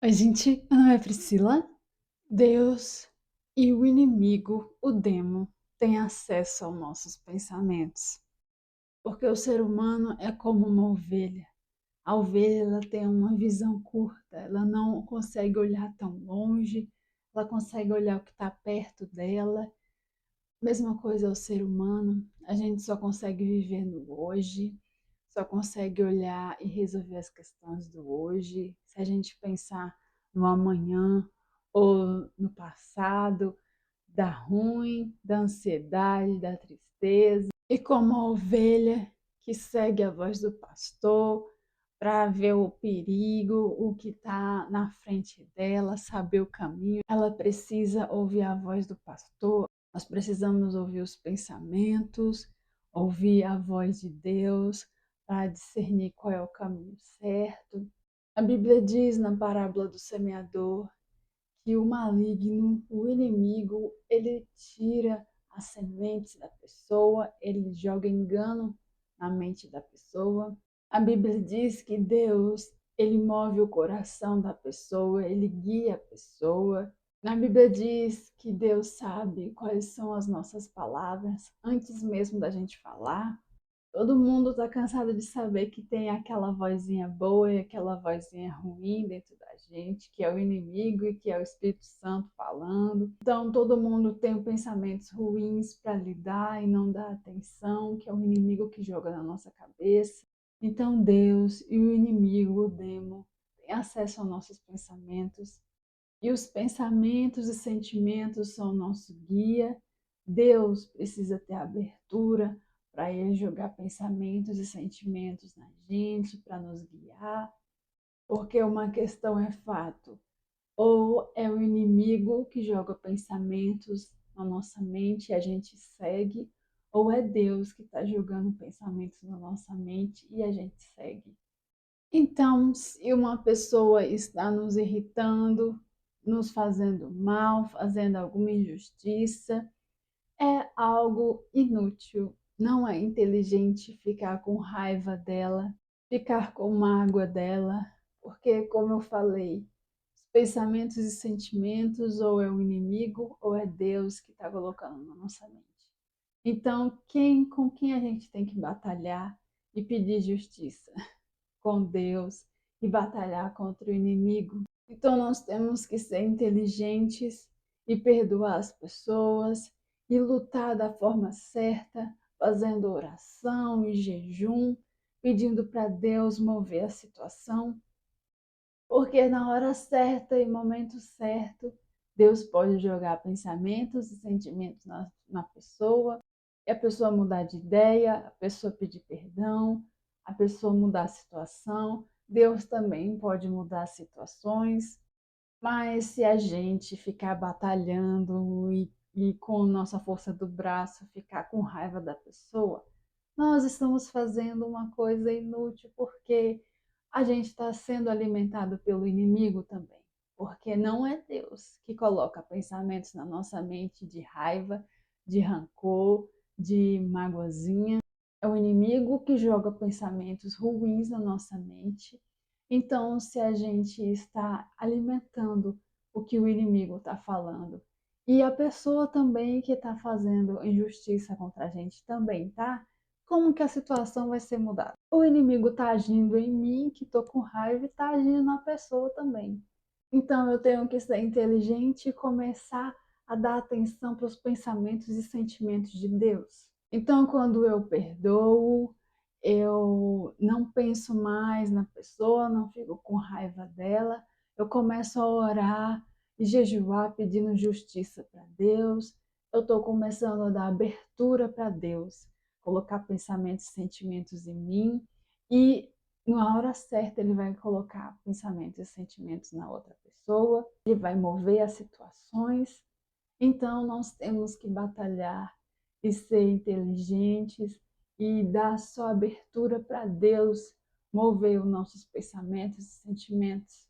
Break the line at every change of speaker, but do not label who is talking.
Oi, gente, meu nome é Priscila. Deus e o inimigo, o demo, têm acesso aos nossos pensamentos. Porque o ser humano é como uma ovelha. A ovelha ela tem uma visão curta, ela não consegue olhar tão longe, ela consegue olhar o que está perto dela. Mesma coisa é o ser humano, a gente só consegue viver no hoje, só consegue olhar e resolver as questões do hoje. Se a gente pensar no amanhã ou no passado, dá ruim, da ansiedade, da tristeza. E como a ovelha que segue a voz do pastor para ver o perigo, o que está na frente dela, saber o caminho, ela precisa ouvir a voz do pastor. Nós precisamos ouvir os pensamentos, ouvir a voz de Deus para discernir qual é o caminho certo. A Bíblia diz na parábola do semeador que o maligno, o inimigo, ele tira as sementes da pessoa, ele joga engano na mente da pessoa. A Bíblia diz que Deus, ele move o coração da pessoa, ele guia a pessoa. Na Bíblia diz que Deus sabe quais são as nossas palavras antes mesmo da gente falar. Todo mundo está cansado de saber que tem aquela vozinha boa e aquela vozinha ruim dentro da gente, que é o inimigo e que é o Espírito Santo falando. Então todo mundo tem pensamentos ruins para lidar e não dá atenção, que é o inimigo que joga na nossa cabeça. Então Deus e o inimigo, o demo, têm acesso aos nossos pensamentos. E os pensamentos e sentimentos são o nosso guia. Deus precisa ter abertura para ele jogar pensamentos e sentimentos na gente, para nos guiar, porque uma questão é fato: ou é o inimigo que joga pensamentos na nossa mente e a gente segue, ou é Deus que está jogando pensamentos na nossa mente e a gente segue. Então, se uma pessoa está nos irritando, nos fazendo mal, fazendo alguma injustiça, é algo inútil. Não é inteligente ficar com raiva dela, ficar com mágoa dela, porque, como eu falei, os pensamentos e sentimentos ou é o inimigo ou é Deus que está colocando na nossa mente. Então, com quem a gente tem que batalhar e pedir justiça? Com Deus e batalhar contra o inimigo. Então nós temos que ser inteligentes e perdoar as pessoas e lutar da forma certa, fazendo oração e jejum, pedindo para Deus mover a situação, porque na hora certa e momento certo, Deus pode jogar pensamentos e sentimentos na pessoa, e a pessoa mudar de ideia, a pessoa pedir perdão, a pessoa mudar a situação. Deus também pode mudar situações, mas se a gente ficar batalhando e com nossa força do braço ficar com raiva da pessoa, nós estamos fazendo uma coisa inútil, porque a gente está sendo alimentado pelo inimigo também. Porque não é Deus que coloca pensamentos na nossa mente de raiva, de rancor, de magoazinha. É o inimigo que joga pensamentos ruins na nossa mente. Então, se a gente está alimentando o que o inimigo está falando, e a pessoa também que está fazendo injustiça contra a gente também, tá? Como que a situação vai ser mudada? O inimigo está agindo em mim, que estou com raiva, e está agindo na pessoa também. Então eu tenho que ser inteligente e começar a dar atenção para os pensamentos e sentimentos de Deus. Então, quando eu perdoo, eu não penso mais na pessoa, não fico com raiva dela, eu começo a orar e jejuar pedindo justiça para Deus. Eu estou começando a dar abertura para Deus, colocar pensamentos e sentimentos em mim, e na hora certa ele vai colocar pensamentos e sentimentos na outra pessoa, ele vai mover as situações. Então nós temos que batalhar e ser inteligentes e dar só abertura para Deus mover os nossos pensamentos e sentimentos.